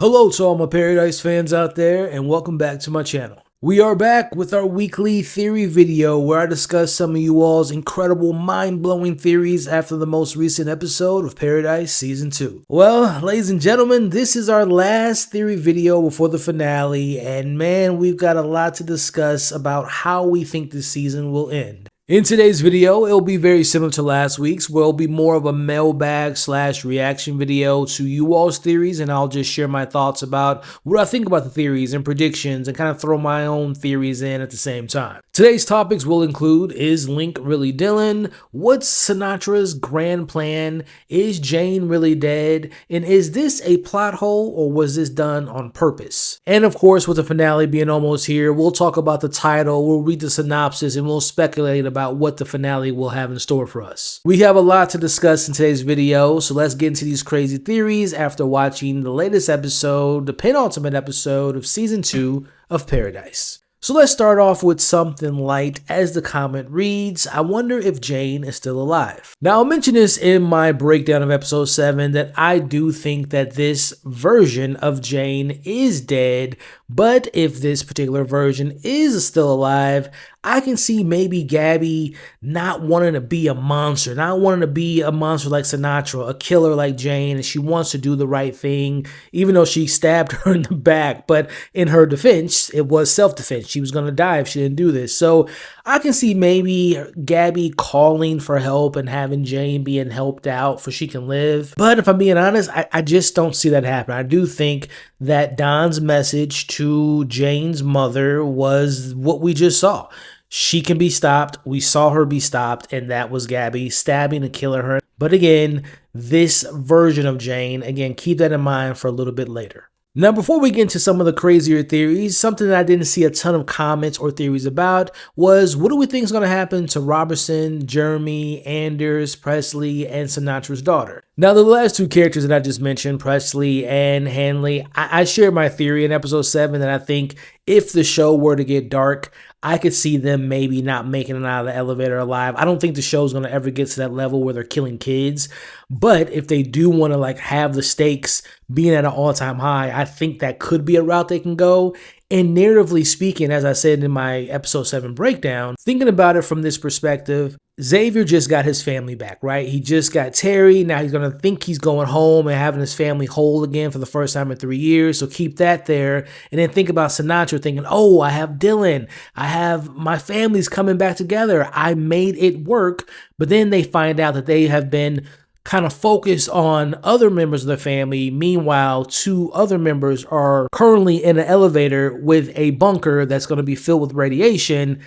Hello to all my Paradise fans out there, and welcome back to my channel. We are back with our weekly theory video where I discuss some of you all's incredible, mind-blowing theories after the most recent episode of Paradise Season 2. Well, ladies and gentlemen, this is our last theory video before the finale, and man, we've got a lot to discuss about how we think this season will end. In today's video, it'll be very similar to last week's, where it'll be more of a mailbag / reaction video to you all's theories, and I'll just share my thoughts about what I think about the theories and predictions and kind of throw my own theories in at the same time. Today's topics will include, is Link really Dylan? What's Sinatra's grand plan? Is Jane really dead? And is this a plot hole or was this done on purpose? And of course, with the finale being almost here, we'll talk about the title, we'll read the synopsis, and we'll speculate about what the finale will have in store for us. We have a lot to discuss in today's video, so let's get into these crazy theories after watching the latest episode, the penultimate episode of Season 2 of Paradise. So let's start off with something light. As the comment reads, I wonder if Jane is still alive. Now, I'll mention this in my breakdown of episode 7 that I do think that this version of Jane is dead, but if this particular version is still alive, I can see maybe Gabby not wanting to be a monster, not wanting to be a monster like Sinatra, a killer like Jane, and she wants to do the right thing, even though she stabbed her in the back. But in her defense, it was self-defense. She was going to die if she didn't do this. So I can see maybe Gabby calling for help and having Jane being helped out so she can live. But if I'm being honest, I just don't see that happen. I do think that Don's message to Jane's mother was what we just saw. She can be stopped. We saw her be stopped, and that was Gabby stabbing and killing her. But again, this version of Jane, again, keep that in mind for a little bit later. Now, before we get into some of the crazier theories, something that I didn't see a ton of comments or theories about was, what do we think is going to happen to Robertson, Jeremy, Anders, Presley, and Sinatra's daughter? Now, the last two characters that I just mentioned, Presley and Hanley, I shared my theory in episode 7 that I think if the show were to get dark, I could see them maybe not making it out of the elevator alive. I don't think the show's going to ever get to that level where they're killing kids. But if they do want to have the stakes being at an all-time high, I think that could be a route they can go. And narratively speaking, as I said in my episode 7 breakdown, thinking about it from this perspective, Xavier just got his family back, right? He just got Terry. Now he's going to think he's going home and having his family whole again for the first time in 3 years. So keep that there. And then think about Sinatra thinking, oh, I have Dylan. I have my family's coming back together. I made it work. But then they find out that they have been kind of focused on other members of the family. Meanwhile, 2 other members are currently in an elevator with a bunker that's going to be filled with radiation.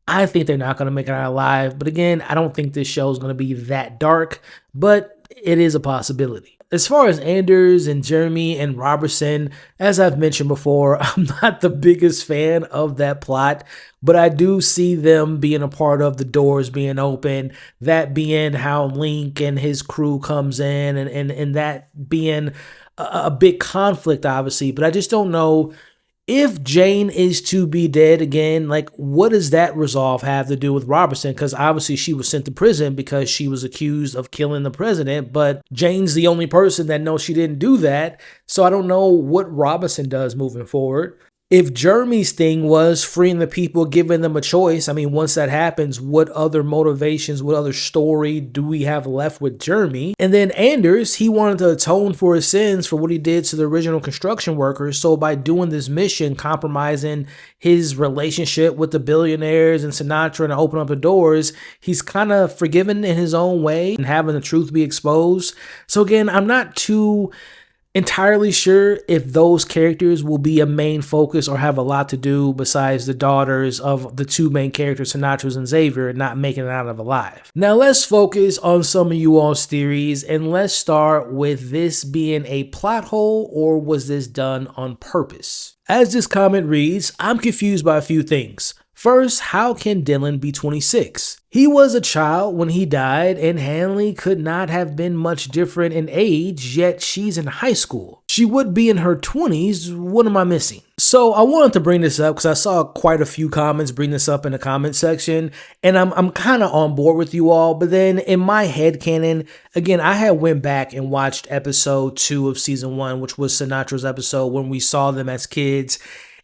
I think they're not going to make it out alive. But again, I don't think this show is going to be that dark, but it is a possibility. As far as Anders and Jeremy and Robertson, as I've mentioned before, I'm not the biggest fan of that plot, but I do see them being a part of the doors being open, that being how Link and his crew comes in, and that being a big conflict, obviously. But I just don't know if Jane is to be dead again, what does that resolve have to do with Robertson? Because obviously she was sent to prison because she was accused of killing the president, but Jane's the only person that knows she didn't do that. So I don't know what Robertson does moving forward. If Jeremy's thing was freeing the people, giving them a choice, I mean, once that happens, what other motivations, what other story do we have left with Jeremy? And then Anders, he wanted to atone for his sins for what he did to the original construction workers. So by doing this mission, compromising his relationship with the billionaires and Sinatra and open up the doors, he's kind of forgiven in his own way and having the truth be exposed. So again, I'm not too entirely sure if those characters will be a main focus or have a lot to do besides the daughters of the 2 main characters, Sinatra's and Xavier, not making it out of alive. Now let's focus on some of you all's theories, and let's start with this being a plot hole, or was this done on purpose? As this comment reads, I'm confused by a few things. First, how can Dylan be 26? He was a child when he died, and Hanley could not have been much different in age, yet she's in high school. She would be in her 20s. What am I missing? So I wanted to bring this up because I saw quite a few comments bring this up in the comment section, and I'm kind of on board with you all. But then in my headcanon, again, I had went back and watched episode 2 of season 1, which was Sinatra's episode when we saw them as kids.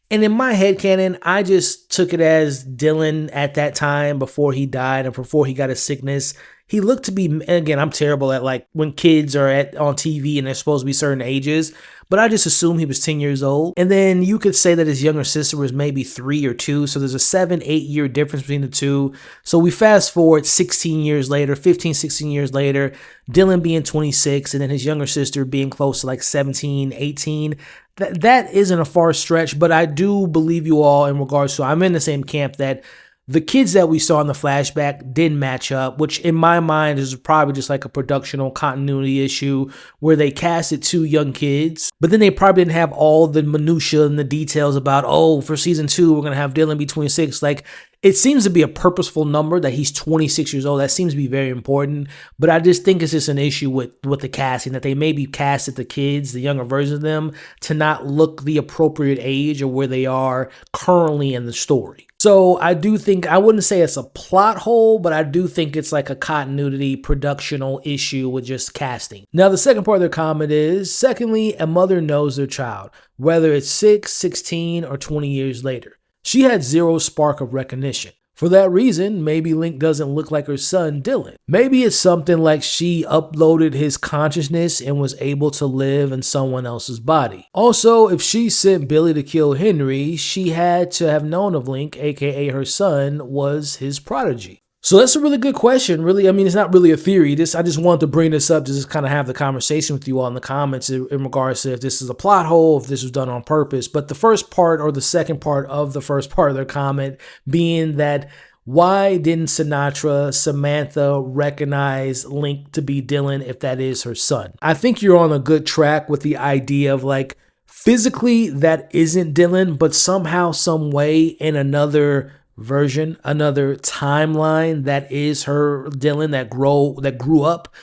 And in my headcanon, I just took it as Dylan at that time before he died and before he got a sickness. He looked to be, again, I'm terrible at like when kids are on TV and they're supposed to be certain ages, but I just assumed he was 10 years old. And then you could say that his younger sister was maybe 3 or 2. So there's a 7-8 year difference between the two. So we fast forward 16 years later, 15, 16 years later, Dylan being 26 and then his younger sister being close to like 17, 18. That isn't a far stretch, but I do believe you all in regards to, I'm in the same camp that the kids that we saw in the flashback didn't match up, which in my mind is probably just like a productional continuity issue where they casted 2 young kids, but then they probably didn't have all the minutia and the details about, oh, for season 2, we're going to have Dylan be 26. Like, it seems to be a purposeful number that he's 26 years old. That seems to be very important, but I just think it's just an issue with the casting, that they maybe casted the kids, the younger versions of them, to not look the appropriate age or where they are currently in the story. So I do think, I wouldn't say it's a plot hole, but I do think it's like a continuity productional issue with just casting. Now, the second part of their comment is, secondly, a mother knows their child, whether it's 6, 16, or 20 years later. She had zero spark of recognition. For that reason, maybe Link doesn't look like her son, Dylan. Maybe it's something like she uploaded his consciousness and was able to live in someone else's body. Also, if she sent Billy to kill Henry, she had to have known of Link, aka her son, was his prodigy. So that's a really good question. Really, I mean, it's not really a theory. I just wanted to bring this up to just kind of have the conversation with you all in the comments in regards to if this is a plot hole, if this was done on purpose. But the first part, or the second part of the first part of their comment, being that why didn't Samantha recognize Link to be Dylan if that is her son? I think you're on a good track with the idea of like, physically that isn't Dylan, but somehow, some way in another version, another timeline, that is her Dylan that grew up,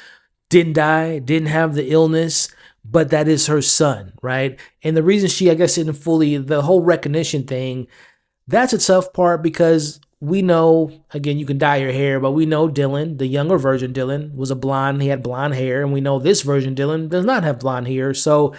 didn't die, didn't have the illness, but that is her son, right? And the reason she, I guess, didn't fully, the whole recognition thing, that's a tough part because we know, again, you can dye your hair, but we know Dylan, the younger version Dylan, was a blonde, he had blonde hair, and we know this version Dylan does not have blonde hair. So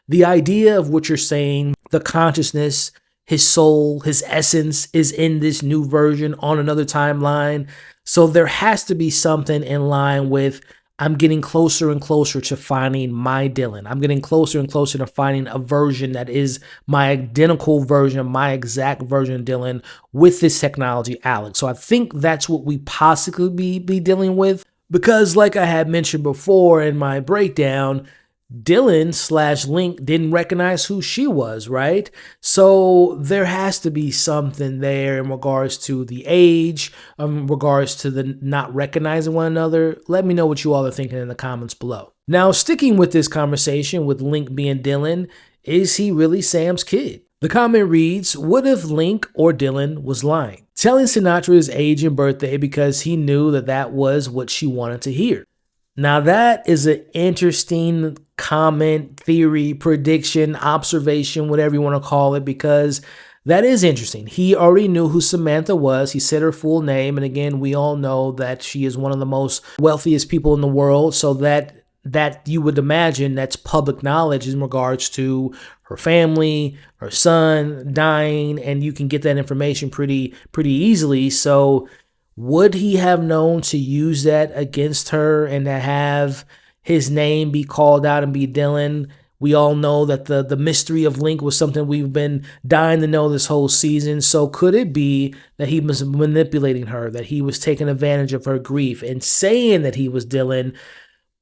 the idea of what you're saying, the consciousness, his soul, his essence is in this new version on another timeline. So there has to be something in line with, I'm getting closer and closer to finding my Dylan. I'm getting closer and closer to finding a version that is my identical version, my exact version of Dylan with this technology, Alex. So I think that's what we possibly be dealing with, because like I had mentioned before in my breakdown, Dylan/Link didn't recognize who she was, right? So there has to be something there in regards to the age, in regards to the not recognizing one another. Let me know what you all are thinking in the comments below. Now, sticking with this conversation with Link being Dylan, is he really Sam's kid? The comment reads, what if Link or Dylan was lying, telling Sinatra his age and birthday because he knew that was what she wanted to hear? Now that is an interesting comment, theory, prediction, observation, whatever you want to call it, because that is interesting. He already knew who Samantha was. He said her full name. And again, we all know that she is one of the most wealthiest people in the world. So that you would imagine that's public knowledge in regards to her family, her son dying, and you can get that information pretty easily. So would he have known to use that against her and to have his name be called out and be Dylan? We all know that the mystery of Link was something we've been dying to know this whole season. So could it be that he was manipulating her, that he was taking advantage of her grief and saying that he was Dylan?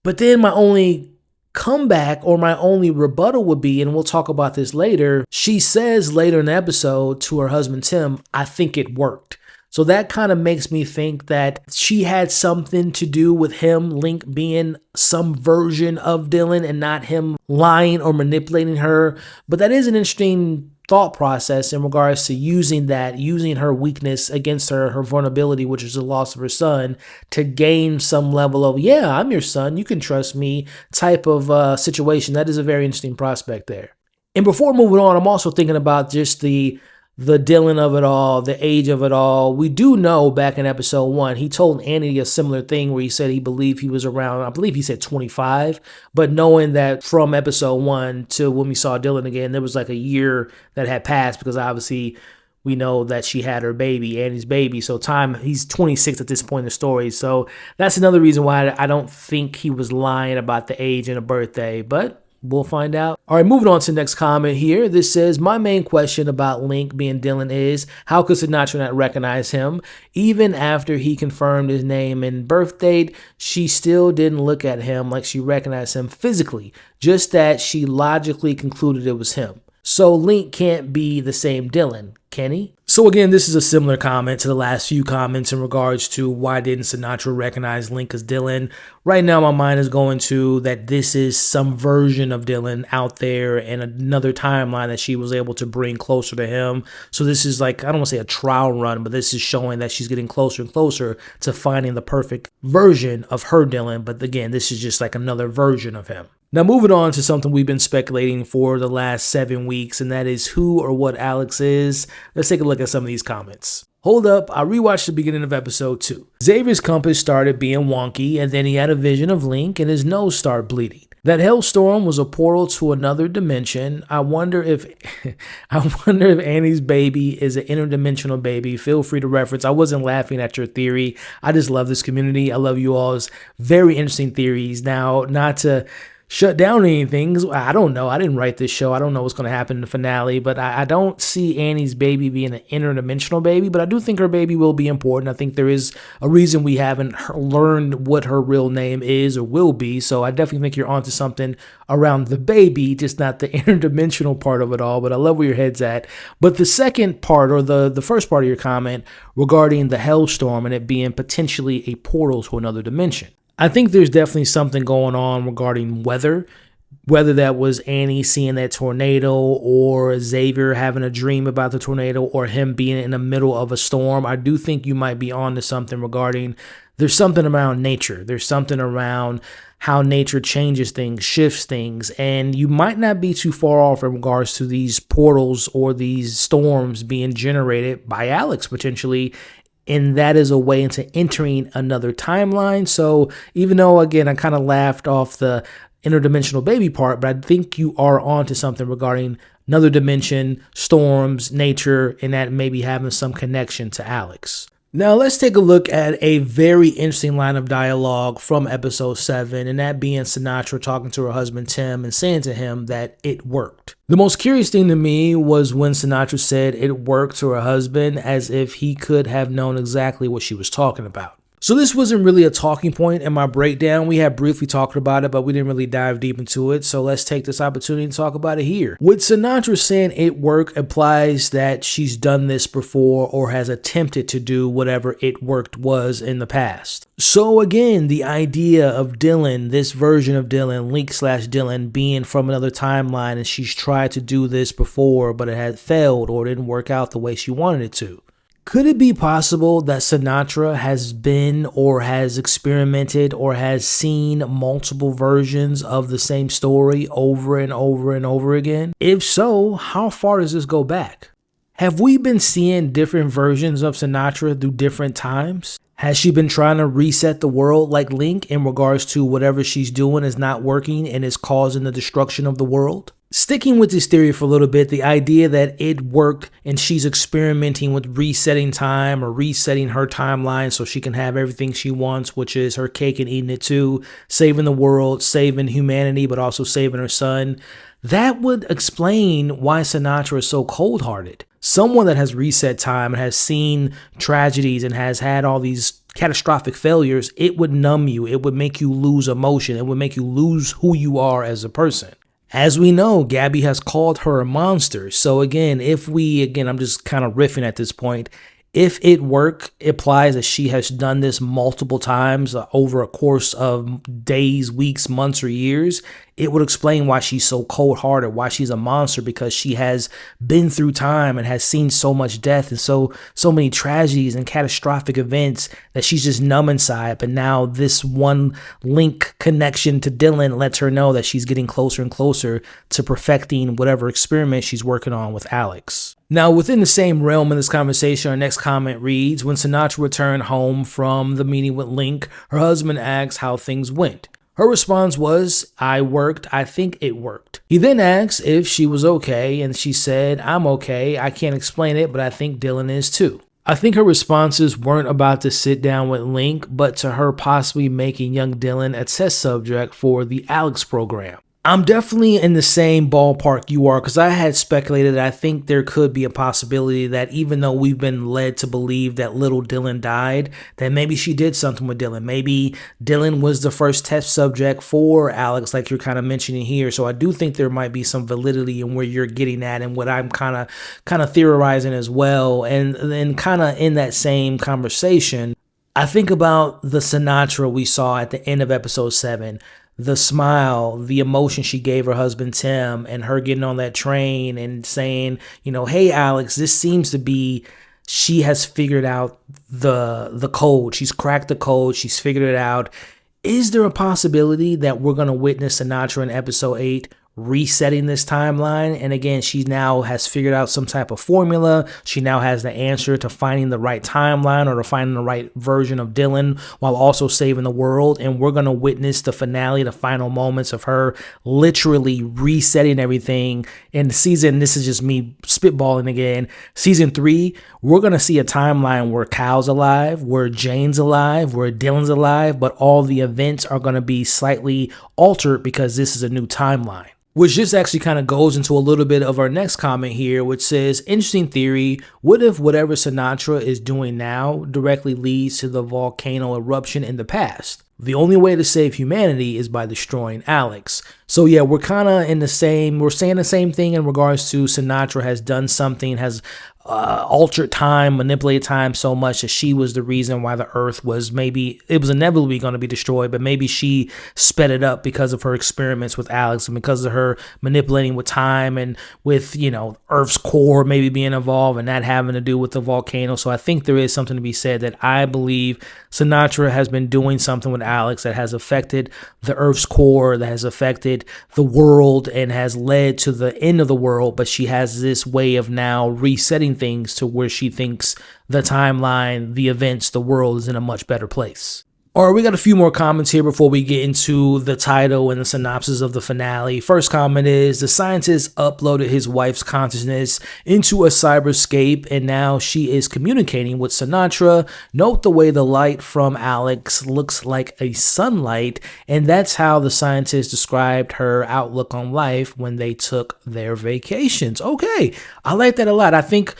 But then my only comeback or my only rebuttal would be, and we'll talk about this later, she says later in the episode to her husband Tim, I think it worked. So that kind of makes me think that she had something to do with him, Link, being some version of Dylan and not him lying or manipulating her. But that is an interesting thought process in regards to using her weakness against her vulnerability, which is the loss of her son, to gain some level of, yeah, I'm your son, you can trust me type of situation. That is a very interesting prospect there. And before moving on, I'm also thinking about just the Dylan of it all, the age of it all. We do know back in episode 1, he told Annie a similar thing where he said he believed he was around, I believe he said 25, but knowing that from episode 1 to when we saw Dylan again, there was like a year that had passed because obviously we know that she had her baby, Annie's baby. So he's 26 at this point in the story. So that's another reason why I don't think he was lying about the age and a birthday, but we'll find out. All right, moving on to the next comment here. This says, my main question about Link being Dylan is, how could Sinatra not recognize him? Even after he confirmed his name and birth date, she still didn't look at him like she recognized him physically, just that she logically concluded it was him. So Link can't be the same Dylan, can he? So again, this is a similar comment to the last few comments in regards to why didn't Sinatra recognize Link as Dylan. Right now, my mind is going to that this is some version of Dylan out there and another timeline that she was able to bring closer to him. So this is like, I don't want to say a trial run, but this is showing that she's getting closer and closer to finding the perfect version of her Dylan. But again, this is just like another version of him. Now, moving on to something we've been speculating for the last 7 weeks, and that is who or what Alex is. Let's take a look at some of these comments. Hold up, I rewatched the beginning of episode 2. Xavier's compass started being wonky, and then he had a vision of Link, and his nose started bleeding. That hailstorm was a portal to another dimension. I wonder if Annie's baby is an interdimensional baby. Feel free to reference. I wasn't laughing at your theory. I just love this community. I love you all's very interesting theories. Now, not to shut down anything. I don't know. I didn't write this show. I don't know what's going to happen in the finale, but I don't see Annie's baby being an interdimensional baby, but I do think her baby will be important. I think there is a reason we haven't learned what her real name is or will be, so I definitely think you're onto something around the baby, just not the interdimensional part of it all, but I love where your head's at. But the second part, or the first part of your comment regarding the hailstorm and it being potentially a portal to another dimension. I think there's definitely something going on regarding weather, whether that was Annie seeing that tornado or Xavier having a dream about the tornado or him being in the middle of a storm. I do think you might be on to something regarding there's something around nature. There's something around how nature changes things, shifts things, and you might not be too far off in regards to these portals or these storms being generated by Alex potentially. And that is a way into entering another timeline. So even though, again, I kind of laughed off the interdimensional baby part, but I think you are onto something regarding another dimension, storms, nature, and that maybe having some connection to Alex. Now let's take a look at a very interesting line of dialogue from episode 7, and that being Sinatra talking to her husband Tim and saying to him that it worked. The most curious thing to me was when Sinatra said it worked to her husband as if he could have known exactly what she was talking about. So this wasn't really a talking point in my breakdown. We had briefly talked about it, but we didn't really dive deep into it. So let's take this opportunity to talk about it here. With Sinatra saying it worked implies that she's done this before or has attempted to do whatever it worked was in the past. So again, the idea of Dylan, this version of Dylan, Link/Dylan, being from another timeline and she's tried to do this before, but it had failed or didn't work out the way she wanted it to. Could it be possible that Sinatra has been or has experimented or has seen multiple versions of the same story over and over and over again? If so, how far does this go back? Have we been seeing different versions of Sinatra through different times? Has she been trying to reset the world like Link in regards to whatever she's doing is not working and is causing the destruction of the world? Sticking with this theory for a little bit, the idea that it worked and she's experimenting with resetting time or resetting her timeline so she can have everything she wants, which is her cake and eating it too, saving the world, saving humanity, but also saving her son. That would explain why Sinatra is so cold-hearted. Someone that has reset time and has seen tragedies and has had all these catastrophic failures, it would numb you. It would make you lose emotion. It would make you lose who you are as a person. As we know, Gabby has called her a monster. So again, I'm just kind of riffing at this point. If it worked, it implies that she has done this multiple times over a course of days, weeks, months, or years. it would explain why she's so cold-hearted, why she's a monster, because she has been through time and has seen so much death and so many tragedies and catastrophic events that she's just numb inside. But now this one link connection to Dylan lets her know that she's getting closer and closer to perfecting whatever experiment she's working on with Alex. Now, within the same realm in this conversation, our next comment reads, when Sinatra returned home from the meeting with Link, her husband asks how things went. Her response was, I worked, I think it worked. He then asked if she was okay, and she said, I'm okay, I can't explain it, but I think Dylan is too. I think her responses weren't about to sit down with Link, but to her possibly making young Dylan a test subject for the Alex program. I'm definitely in the same ballpark you are, because I had speculated that I think there could be a possibility that even though we've been led to believe that little Dylan died, that maybe she did something with Dylan. Maybe Dylan was the first test subject for Alex, like you're kind of mentioning here. So I do think there might be some validity in where you're getting at and what I'm kind of theorizing as well. And then kind of in that same conversation, I think about the Sinatra we saw at the end of episode 7. The smile, the emotion she gave her husband, Tim, and her getting on that train and saying, hey, Alex, this seems to be, she has figured out the code. She's cracked the code. She's figured it out. Is there a possibility that we're going to witness Sinatra in episode 8 resetting this timeline? And again, she now has figured out some type of formula. She now has the answer to finding the right timeline or to finding the right version of Dylan while also saving the world. And we're going to witness the finale, the final moments of her literally resetting everything. In the season, this is just me spitballing again, season 3, we're going to see a timeline where Kyle's alive, where Jane's alive, where Dylan's alive, but all the events are going to be slightly altered because this is a new timeline. Which just actually kind of goes into a little bit of our next comment here, which says, interesting theory, what if whatever Sinatra is doing now directly leads to the volcano eruption in the past? The only way to save humanity is by destroying Alex. So yeah, we're kind of in the same, we're saying the same thing in regards to Sinatra has done something, has altered time, manipulated time so much that she was the reason why the earth was it was inevitably going to be destroyed, but maybe she sped it up because of her experiments with Alex and because of her manipulating with time and with, Earth's core maybe being involved and that having to do with the volcano. So I think there is something to be said that I believe Sinatra has been doing something with Alex that has affected the Earth's core, that has affected the world and has led to the end of the world, but she has this way of now resetting things to where she thinks the timeline, the events, the world is in a much better place. All right, we got a few more comments here before we get into the title and the synopsis of the finale. First comment is, the scientist uploaded his wife's consciousness into a cyberscape and now she is communicating with Sinatra. Note the way the light from Alex looks like a sunlight, and that's how the scientist described her outlook on life when they took their vacations. Okay, I like that a lot. I think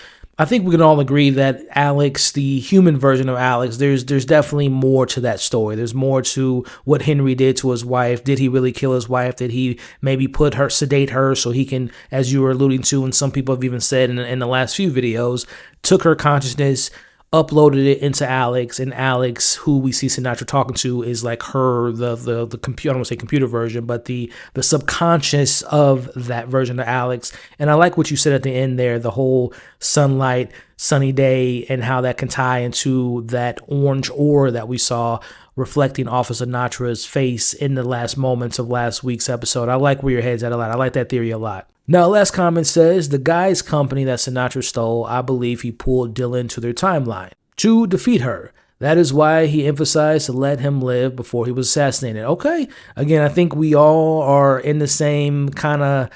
we can all agree that Alex, the human version of Alex, there's definitely more to that story. There's more to what Henry did to his wife. Did he really kill his wife? Did he maybe sedate her so he can, as you were alluding to, and some people have even said in the last few videos, took her consciousness, uploaded it into Alex, and Alex, who we see Sinatra talking to, is like her, the computer, I don't want to say computer version, but the subconscious of that version of Alex. And I like what you said at the end there, the whole sunlight, sunny day, and how that can tie into that orange ore that we saw reflecting off of Sinatra's face in the last moments of last week's episode. I like where your head's at a lot. I like that theory a lot. Now, last comment says, the guy's company that Sinatra stole, I believe he pulled Dylan to their timeline to defeat her. That is why he emphasized to let him live before he was assassinated. Okay. Again, I think we all are in the same kind of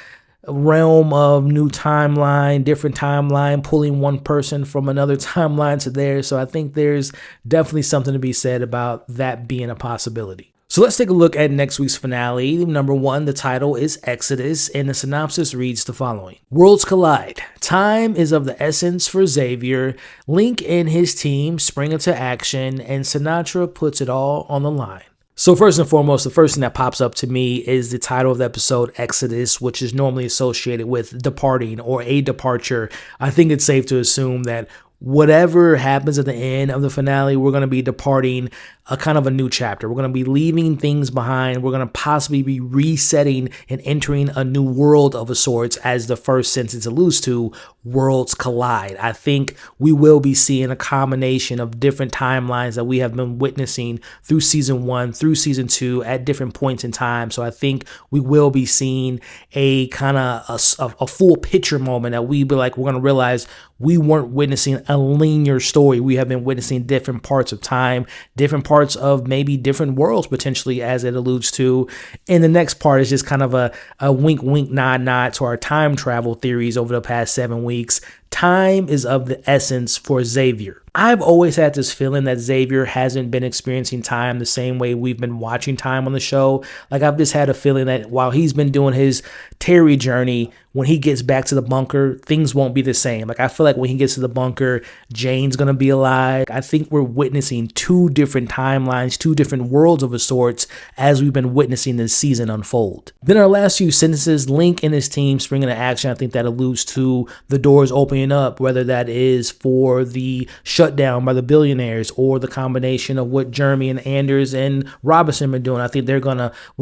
realm of new timeline, different timeline, pulling one person from another timeline to theirs. So I think there's definitely something to be said about that being a possibility. So let's take a look at next week's finale. Number 1, the title is Exodus, and the synopsis reads the following. Worlds collide. Time is of the essence for Xavier. Link and his team spring into action, and Sinatra puts it all on the line. So first and foremost, the first thing that pops up to me is the title of the episode, Exodus, which is normally associated with departing or a departure. I think it's safe to assume that whatever happens at the end of the finale, we're going to be departing a kind of a new chapter. We're going to be leaving things behind. We're going to possibly be resetting and entering a new world of a sorts, as the first sentence alludes to, worlds collide. I think we will be seeing a combination of different timelines that we have been witnessing through season 1, through season 2 at different points in time. So I think we will be seeing a kind of a full picture moment that we be like, we're going to realize we weren't witnessing a linear story. We have been witnessing different parts of time, different parts of maybe different worlds potentially, as it alludes to. And the next part is just kind of a wink, wink, nod, nod to our time travel theories over the past 7 weeks. Time is of the essence for Xavier. I've always had this feeling that Xavier hasn't been experiencing time the same way we've been watching time on the show. Like, I've just had a feeling that while he's been doing his Terry journey, when he gets back to the bunker, things won't be the same. Like, I feel like when he gets to the bunker, Jane's going to be alive. I think we're witnessing 2 different timelines, 2 different worlds of a sorts, as we've been witnessing this season unfold. Then our last few sentences, Link and his team spring into action. I think that alludes to the doors opening up, whether that is for the shutdown by the billionaires or the combination of what Jeremy and Anders and Robinson are doing. I think we're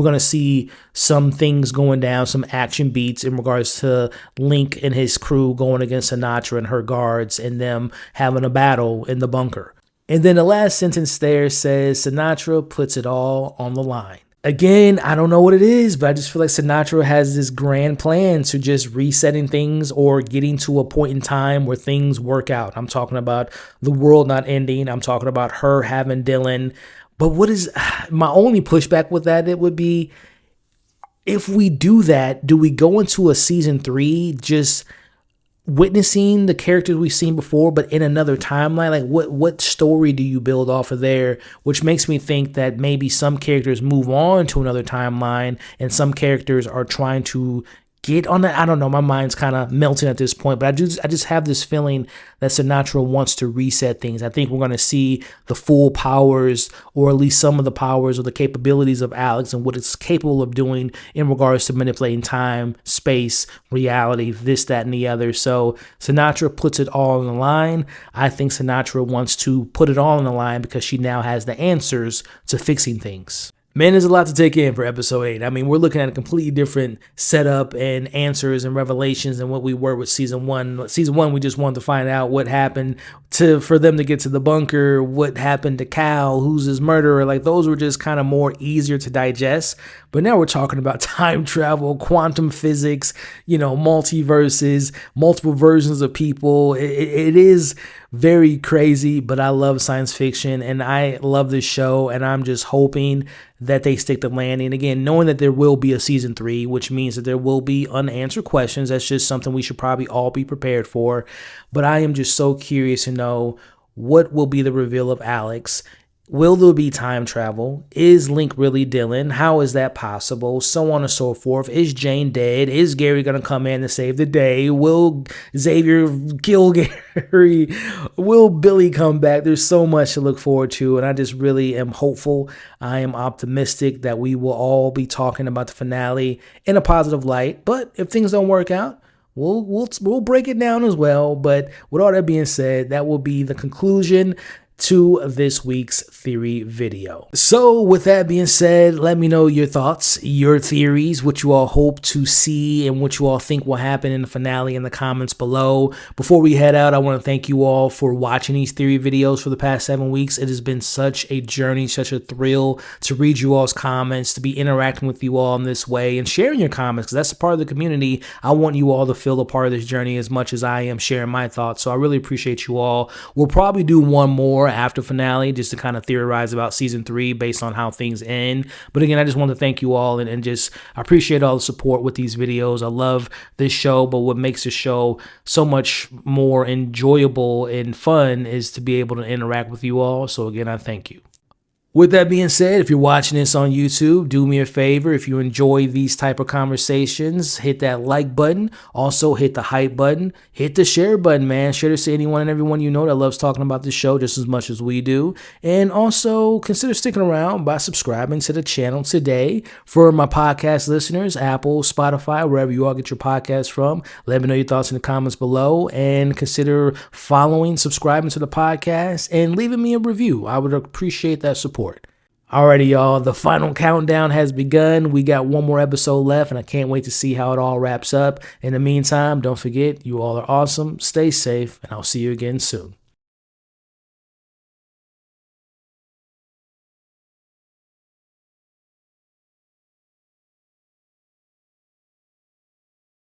gonna see some things going down, some action beats in regards to Link and his crew going against Sinatra and her guards, and them having a battle in the bunker. And then the last sentence there says, Sinatra puts it all on the line. Again, I don't know what it is, but I just feel like Sinatra has this grand plan to just resetting things or getting to a point in time where things work out. I'm talking about the world not ending. I'm talking about her having Dylan. But what is my only pushback with that? It would be, if we do that, do we go into a season 3 just witnessing the characters we've seen before, but in another timeline? Like, what story do you build off of there? Which makes me think that maybe some characters move on to another timeline and some characters are trying to get on that. I don't know. My mind's kind of melting at this point, but I just have this feeling that Sinatra wants to reset things. I think we're going to see the full powers, or at least some of the powers or the capabilities of Alex and what it's capable of doing in regards to manipulating time, space, reality, this, that, and the other. So Sinatra puts it all on the line. I think Sinatra wants to put it all on the line because she now has the answers to fixing things. Man, there's a lot to take in for episode 8. I mean, we're looking at a completely different setup and answers and revelations than what we were with season 1. Season 1, we just wanted to find out what happened for them to get to the bunker, what happened to Cal, who's his murderer. Like, those were just kind of more easier to digest. But now we're talking about time travel, quantum physics, multiverses, multiple versions of people. It is very crazy, but I love science fiction and I love this show, and I'm just hoping that they stick the landing. Again, knowing that there will be a season 3, which means that there will be unanswered questions. That's just something we should probably all be prepared for. But I am just so curious to know what will be the reveal of Alex. Will there be time travel? Is Link really Dylan? How is that possible? So on and so forth. Is Jane dead? Is Gary going to come in to save the day? Will Xavier kill Gary? Will Billy come back? There's so much to look forward to, and I just really am hopeful. I am optimistic that we will all be talking about the finale in a positive light. But if things don't work out, we'll break it down as well. But with all that being said, that will be the conclusion to this week's theory video. So with that being said, let me know your thoughts, your theories, what you all hope to see and what you all think will happen in the finale in the comments below. Before we head out, I want to thank you all for watching these theory videos for the past 7 weeks. It has been such a journey, such a thrill to read you all's comments, to be interacting with you all in this way and sharing your comments, because that's a part of the community. I want you all to feel a part of this journey as much as I am sharing my thoughts. So I really appreciate you all. We'll probably do one more after finale just to kind of theorize about season 3 based on how things end. But again, I just want to thank you all and just appreciate all the support with these videos. I love this show, but what makes the show so much more enjoyable and fun is to be able to interact with you all. So again, I thank you. With that being said, if you're watching this on YouTube, do me a favor. If you enjoy these type of conversations, hit that like button. Also, hit the hype button. Hit the share button, man. Share this to anyone and everyone you know that loves talking about this show just as much as we do. And also, consider sticking around by subscribing to the channel today. For my podcast listeners, Apple, Spotify, wherever you all get your podcasts from, let me know your thoughts in the comments below. And consider following, subscribing to the podcast, and leaving me a review. I would appreciate that support. Alrighty, y'all. The final countdown has begun. We got one more episode left, and I can't wait to see how it all wraps up. In the meantime, don't forget, you all are awesome. Stay safe, and I'll see you again soon.